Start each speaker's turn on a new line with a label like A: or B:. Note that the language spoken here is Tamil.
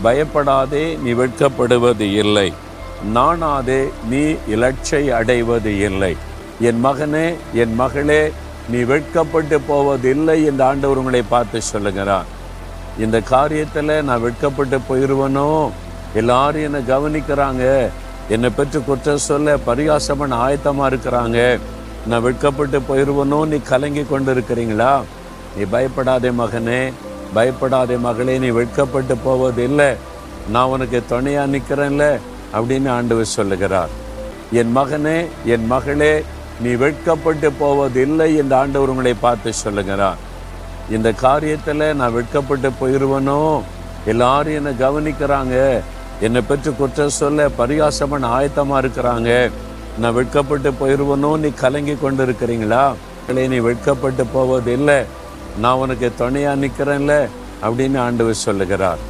A: பயப்படாதே, நீ வெட்கப்படுவது இல்லை. நாணாதே, நீ இலட்சை அடைவது இல்லை. என் மகனே, என் மகளே, நீ வெட்கப்பட்டு போவதில்லை என்று ஆண்டவர் உங்களை பார்த்து சொல்லுகிறார். இந்த காரியத்தில் நான் வெட்கப்பட்டு போயிடுவனோ, எல்லாரும் என்னை கவனிக்கிறாங்க, என்னை பற்றி குற்றம் சொல்ல பரிகாசமான ஆயத்தமாக இருக்கிறாங்க, நான் வெட்கப்பட்டு போயிடுவனோ, நீ கலங்கி கொண்டு இருக்கிறீங்களா? நீ பயப்படாதே மகனே, பயப்படாதே மகளே, நீ வெட்கப்பட்டு போவதில்லை. நான் உனக்கு துணையாக நிற்கிறேன்ல அப்படின்னு ஆண்டவர் சொல்லுகிறார். என் மகனே, என் மகளே, நீ வெட்கப்பட்டு போவதில்லை என்று ஆண்டவர் உங்களை பார்த்து சொல்லுகிறார். இந்த காரியத்தில் நான் வெட்கப்பட்டு போயிடுவனோ, எல்லாரும் என்னை கவனிக்கிறாங்க, என்னை பற்றி குற்றம் சொல்ல பரிகாசமான ஆயத்தமாக இருக்கிறாங்க, நான் வெட்கப்பட்டு போயிடுவனோ, நீ கலங்கி கொண்டு இருக்கிறீங்களா? நீ வெட்கப்பட்டு போவதில்லை, நான் உனக்கு துணையாக நிற்கிறேன்ல அப்படின்னு ஆண்டவர் சொல்லுகிறார்.